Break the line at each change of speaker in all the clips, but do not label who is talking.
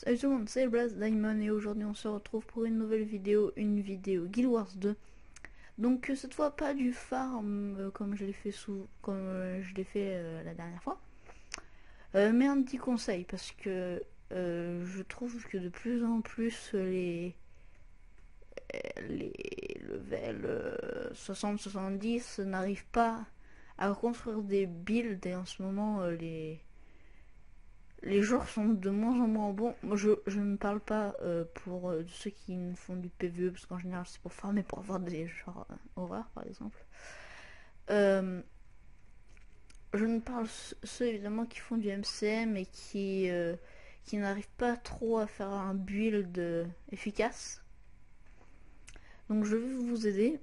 Salut tout le monde, c'est Blaze Diamond et aujourd'hui on se retrouve pour une nouvelle vidéo, Guild Wars 2. Donc cette fois pas du farm comme je l'ai fait la dernière fois, mais un petit conseil parce que je trouve que de plus en plus les levels 60-70 n'arrivent pas à construire des builds et en ce moment les joueurs sont de moins en moins bons. Moi, je ne parle pas pour ceux qui font du PvE, parce qu'en général, c'est pour farmer, pour avoir des genres horreurs, par exemple. Euh, je ne parle ceux évidemment qui font du MCM et qui n'arrivent pas trop à faire un build efficace. Donc, je vais vous aider.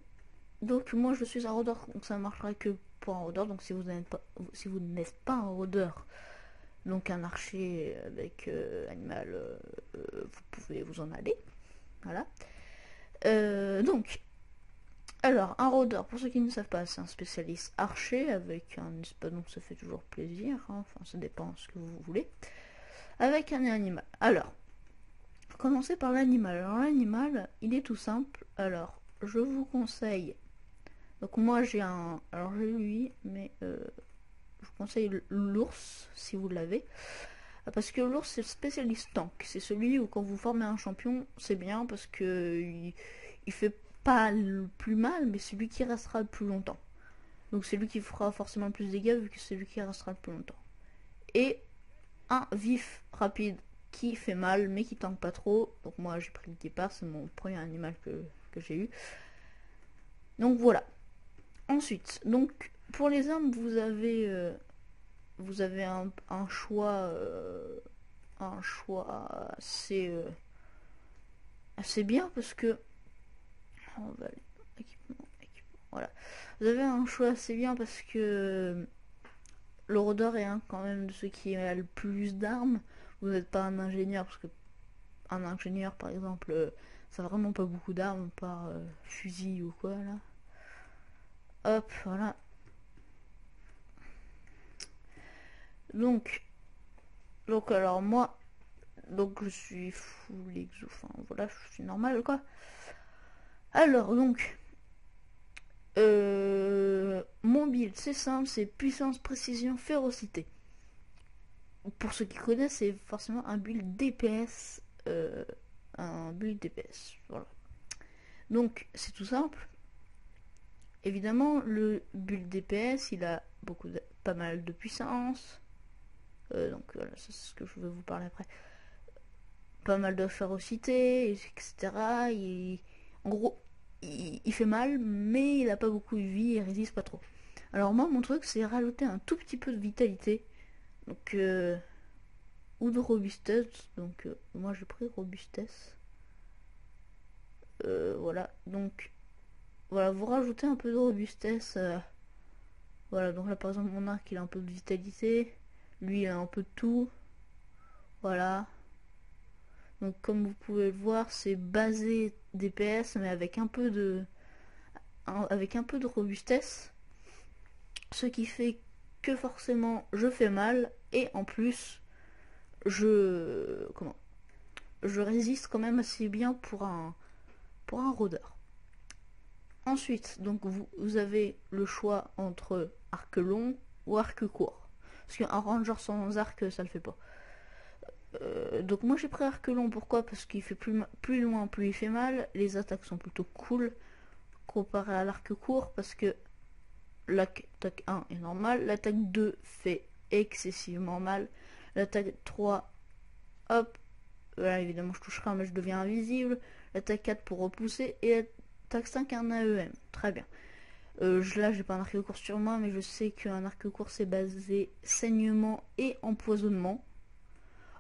Donc, moi, je suis un rôdeur, donc ça ne marchera que pour un rôdeur. Donc, si vous n'êtes pas un rôdeur, donc un archer avec animal, vous pouvez vous en aller. Voilà. Donc, alors, un rôdeur, pour ceux qui ne savent pas, c'est un spécialiste archer avec un espadon, ça fait toujours plaisir. Hein. Enfin, ça dépend de ce que vous voulez. Avec un animal. Alors, commencer par l'animal. Alors, l'animal, il est tout simple. Alors, je vous conseille. Donc, moi, j'ai un. Alors, j'ai lui, mais je vous conseille l'ours si vous l'avez. Parce que l'ours c'est le spécialiste tank. C'est celui où quand vous formez un champion, c'est bien parce que il fait pas le plus mal, mais c'est lui qui restera le plus longtemps. Donc c'est lui qui fera forcément le plus de dégâts vu que c'est lui qui restera le plus longtemps. Et un vif rapide qui fait mal mais qui tank pas trop. Donc moi j'ai pris le guépard, c'est mon premier animal que j'ai eu. Donc voilà. Ensuite, donc pour les armes vous avez un choix assez bien parce que on va équipement, voilà, vous avez un choix assez bien parce que le rôdeur est un quand même de ceux qui a le plus d'armes. Vous n'êtes pas un ingénieur parce que un ingénieur par exemple ça a vraiment pas beaucoup d'armes par fusil ou quoi là. Hop, voilà. Donc alors moi donc je suis full exo, enfin voilà, je suis normal quoi. Alors donc mon build c'est simple, c'est puissance, précision, férocité. Pour ceux qui connaissent, c'est forcément un build DPS. Un build DPS, voilà. Donc c'est tout simple. Évidemment, le build DPS, il a pas mal de puissance. Donc voilà, c'est ce que je vais vous parler après. Pas mal de férocité, etc. En gros, il fait mal, mais il a pas beaucoup de vie, il résiste pas trop. Alors moi, mon truc, c'est rajouter un tout petit peu de vitalité. Donc, ou de robustesse. Donc, moi, j'ai pris robustesse. Voilà, donc, voilà, vous rajoutez un peu de robustesse. Voilà, donc là, par exemple, mon arc, il a un peu de vitalité. Lui, il a un peu de tout. Voilà. Donc, comme vous pouvez le voir, c'est basé DPS, mais avec un peu de robustesse. Ce qui fait que forcément, je fais mal. Et en plus, je résiste quand même assez bien pour un rôdeur. Ensuite, donc vous avez le choix entre arc long ou arc court. Parce qu'un ranger sans arc, ça le fait pas. Donc moi j'ai pris arc long, pourquoi? Parce qu'il fait plus loin, plus il fait mal. Les attaques sont plutôt cool comparé à l'arc court parce que l'attaque 1 est normale, l'attaque 2 fait excessivement mal, l'attaque 3, hop, là évidemment je toucherai mais je deviens invisible, l'attaque 4 pour repousser et l'attaque 5 un AEM, très bien. Là j'ai pas un arc court sur moi mais je sais qu'un arc court c'est basé saignement et empoisonnement.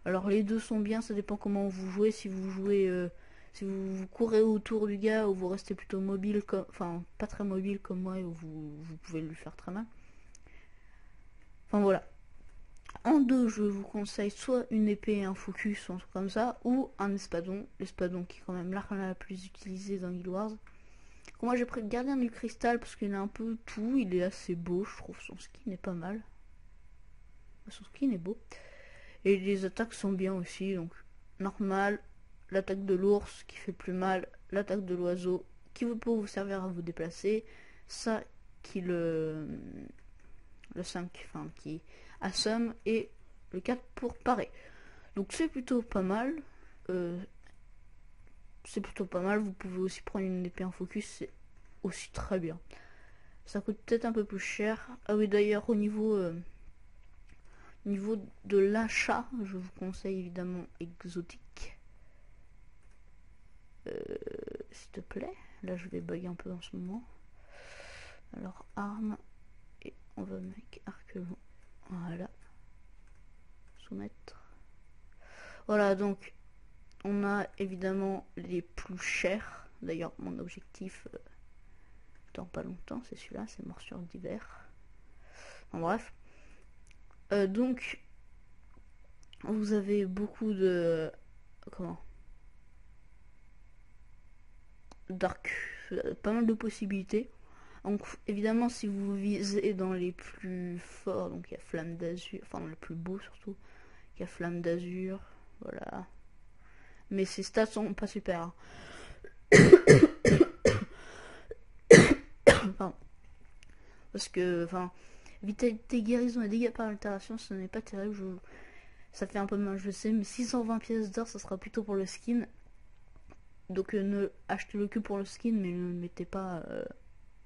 Alors les deux sont bien, ça dépend comment vous jouez, si vous courez autour du gars ou vous restez plutôt mobile, enfin pas très mobile comme moi, et vous pouvez lui faire très mal. Enfin voilà. En deux, je vous conseille soit une épée et un focus, ou un truc comme ça, ou un espadon. L'espadon qui est quand même l'arme la plus utilisée dans Guild Wars. Moi j'ai pris le gardien du cristal parce qu'il a un peu tout, il est assez beau, je trouve son skin est pas mal. Son skin est beau. Et les attaques sont bien aussi, donc normal, l'attaque de l'ours qui fait plus mal, l'attaque de l'oiseau qui peut vous servir à vous déplacer, ça qui le 5, enfin qui assomme, et le 4 pour parer. Donc c'est plutôt pas mal. C'est plutôt pas mal. Vous pouvez aussi prendre une épée en focus, c'est aussi très bien. Ça coûte peut-être un peu plus cher. Ah oui, d'ailleurs, au niveau de l'achat, je vous conseille évidemment exotique. S'il te plaît. Là, je vais bugger un peu en ce moment. Alors, armes. Et on va mettre arc-long. Voilà. Soumettre. Voilà, donc, on a évidemment les plus chers. D'ailleurs, mon objectif, dans pas longtemps, c'est celui-là, c'est morsure d'hiver. En bref. Donc, vous avez beaucoup de... Comment Dark. Pas mal de possibilités. Donc, évidemment, si vous visez dans les plus forts, donc il y a Flamme d'Azur, enfin dans les plus beaux surtout, il y a Flamme d'Azur, voilà. Mais ces stats sont pas super. Hein. Pardon. Parce que, enfin, vitalité, guérison et dégâts par altération, ce n'est pas terrible. Ça fait un peu mal, je sais, mais 620 pièces d'or, ça sera plutôt pour le skin. Donc, ne achetez-le que pour le skin, mais ne le mettez pas.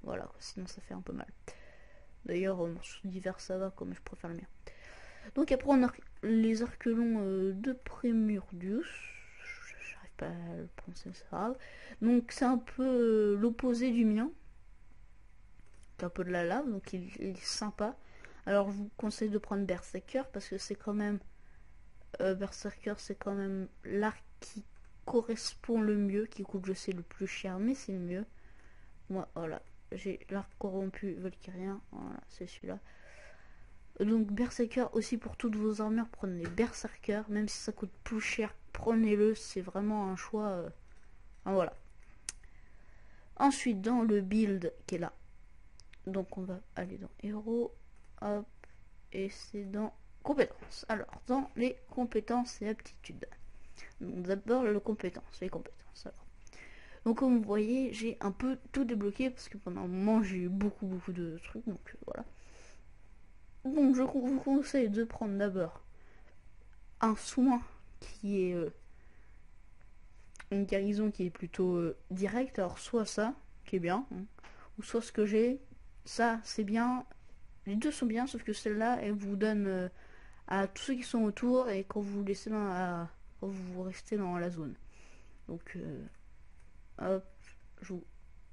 Voilà, sinon ça fait un peu mal. D'ailleurs, sur divers ça va, comme je préfère le mien. Donc après on a les arquelons de Prémurdius. J'arrive pas à le prononcer, c'est grave. Donc c'est un peu l'opposé du mien. C'est un peu de la lave, donc il est sympa. Alors je vous conseille de prendre Berserker parce que c'est quand même Berserker, c'est quand même l'arc qui correspond le mieux, qui coûte je sais le plus cher, mais c'est le mieux. Moi voilà, j'ai l'arc corrompu Valkyrien, voilà, c'est celui-là. Donc Berserker aussi pour toutes vos armures, prenez Berserker, même si ça coûte plus cher, prenez-le, c'est vraiment un choix. Voilà. Ensuite dans le build qui est là, donc on va aller dans héros, hop, et c'est dans compétences. Alors dans les compétences et aptitudes. Donc d'abord les compétences. Alors. Donc comme vous voyez, j'ai un peu tout débloqué parce que pendant un moment j'ai eu beaucoup de trucs, donc voilà. Donc je vous conseille de prendre d'abord un soin qui est une guérison qui est plutôt directe. Alors soit ça, qui est bien, hein, ou soit ce que j'ai, ça c'est bien. Les deux sont bien, sauf que celle-là, elle vous donne à tous ceux qui sont autour et quand vous laissez quand vous restez dans la zone. Donc hop,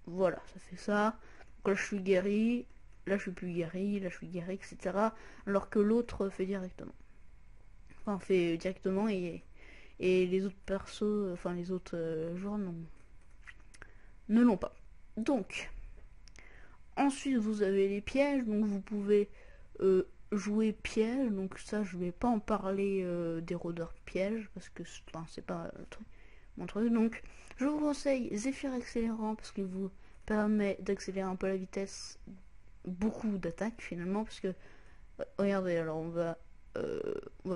voilà, ça fait ça. Donc là je suis guéri, là je suis plus guéri, là je suis guéri, etc. Alors que l'autre fait directement. Enfin fait directement et les autres persos, enfin les autres joueurs ne l'ont pas. Donc, ensuite vous avez les pièges, donc vous pouvez jouer piège, donc ça je vais pas en parler des rôdeurs pièges, parce que c'est pas mon truc, donc je vous conseille Zéphyr accélérant, parce qu'il vous permet d'accélérer un peu la vitesse, beaucoup d'attaques finalement, parce que, regardez, alors on va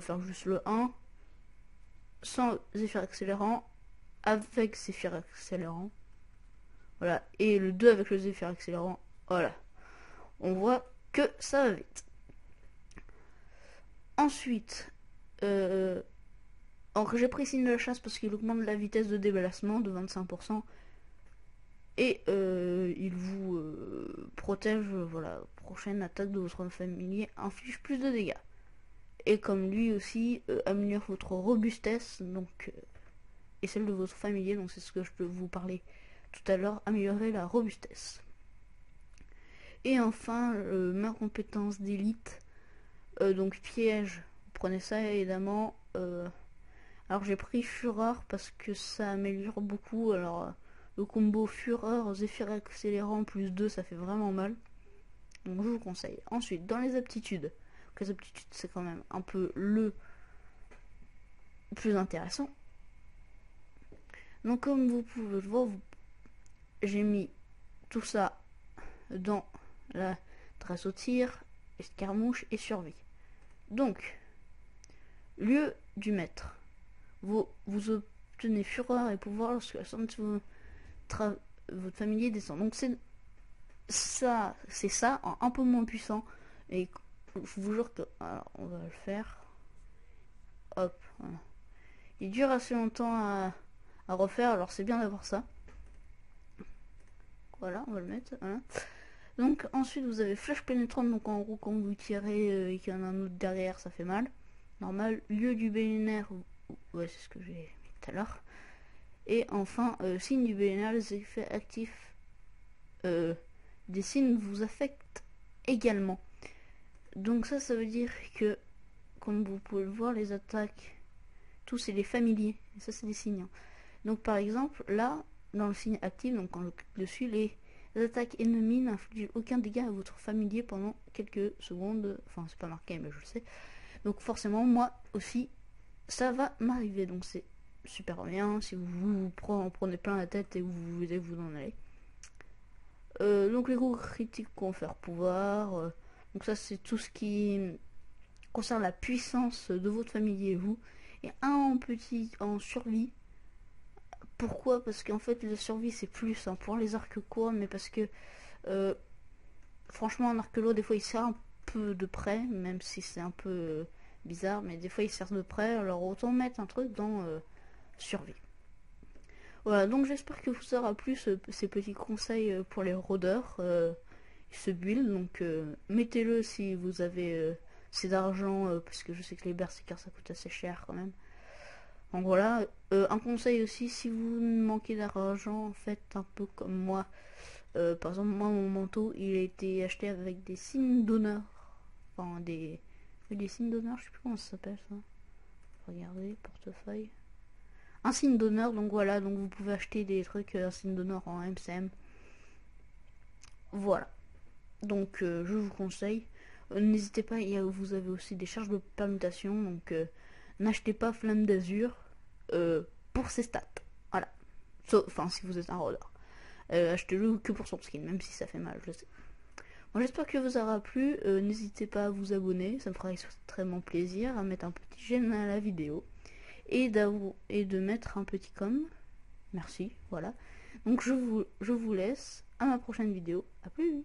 faire juste le 1, sans Zéphyr accélérant, avec Zéphyr accélérant, voilà, et le 2 avec le Zéphyr accélérant, voilà, on voit que ça va vite. Ensuite, alors j'ai pris signe de la chasse parce qu'il augmente la vitesse de déplacement de 25%, et il vous protège, voilà, prochaine attaque de votre familier inflige plus de dégâts. Et comme lui aussi, améliore votre robustesse, donc et celle de votre familier, donc c'est ce que je peux vous parler tout à l'heure, améliorer la robustesse. Et enfin, ma compétence d'élite, donc piège, vous prenez ça évidemment. Alors j'ai pris Fureur parce que ça améliore beaucoup. Alors le combo Fureur, Zéphyr accélérant plus 2, ça fait vraiment mal. Donc je vous conseille. Ensuite, dans les aptitudes, les aptitudes c'est quand même un peu le plus intéressant. Donc comme vous pouvez le voir, j'ai mis tout ça dans la dresse au tir, escarmouche et survie. Donc, lieu du maître. vous obtenez fureur et pouvoir lorsque la somme de votre familier descend. Donc c'est ça en un peu moins puissant. Et je vous jure que... Alors, on va le faire. Hop, voilà. Il dure assez longtemps à refaire, alors c'est bien d'avoir ça. Voilà, on va le mettre. Voilà. Donc ensuite vous avez flèche pénétrante, donc en gros quand vous tirez et qu'il y en a un autre derrière, ça fait mal. Normal. Lieu du BNR, ouais c'est ce que j'ai mis tout à l'heure. Et enfin, signe du BNR, les effets actifs des signes vous affectent également. Donc ça veut dire que, comme vous pouvez le voir, les attaques, tout c'est les familiers, et ça c'est des signes. Hein. Donc par exemple, là, dans le signe actif, donc quand je clique dessus, les attaques ennemies n'infligent aucun dégât à votre familier pendant quelques secondes. Enfin, c'est pas marqué, mais je le sais. Donc forcément, moi aussi, ça va m'arriver. Donc c'est super bien si vous prenez plein la tête et vous voulez vous en aller. Donc les coups critiques confèrent pouvoir. Donc ça c'est tout ce qui concerne la puissance de votre familier et vous. Et un petit en survie. Pourquoi? Parce qu'en fait la survie c'est plus hein, pour les arcs courts, mais parce que franchement un arc lourd des fois il sert un peu de près, même si c'est un peu bizarre, mais des fois il sert de près, alors autant mettre un truc dans survie. Voilà, donc j'espère que vous aura plu ces petits conseils pour les rôdeurs, ce build, donc mettez-le si vous avez assez d'argent, parce que je sais que les berserkers ça coûte assez cher quand même. Donc voilà, un conseil aussi, si vous manquez d'argent, faites un peu comme moi. Par exemple, moi mon manteau, il a été acheté avec des signes d'honneur. Enfin, des signes d'honneur, je sais plus comment ça s'appelle ça. Regardez, portefeuille. Un signe d'honneur, donc voilà, donc vous pouvez acheter des trucs, un signe d'honneur en MCM. Voilà. Donc je vous conseille. N'hésitez pas, vous avez aussi des charges de permutation, donc n'achetez pas Flamme d'Azur pour ses stats. Voilà. Enfin, si vous êtes un rôdeur. Achetez-le que pour son skin, même si ça fait mal, je sais. Bon, j'espère que vous aura plu. N'hésitez pas à vous abonner, ça me fera extrêmement plaisir, à mettre un petit j'aime à la vidéo. Et de mettre un petit com. Merci, voilà. Donc je vous laisse. À ma prochaine vidéo. À plus.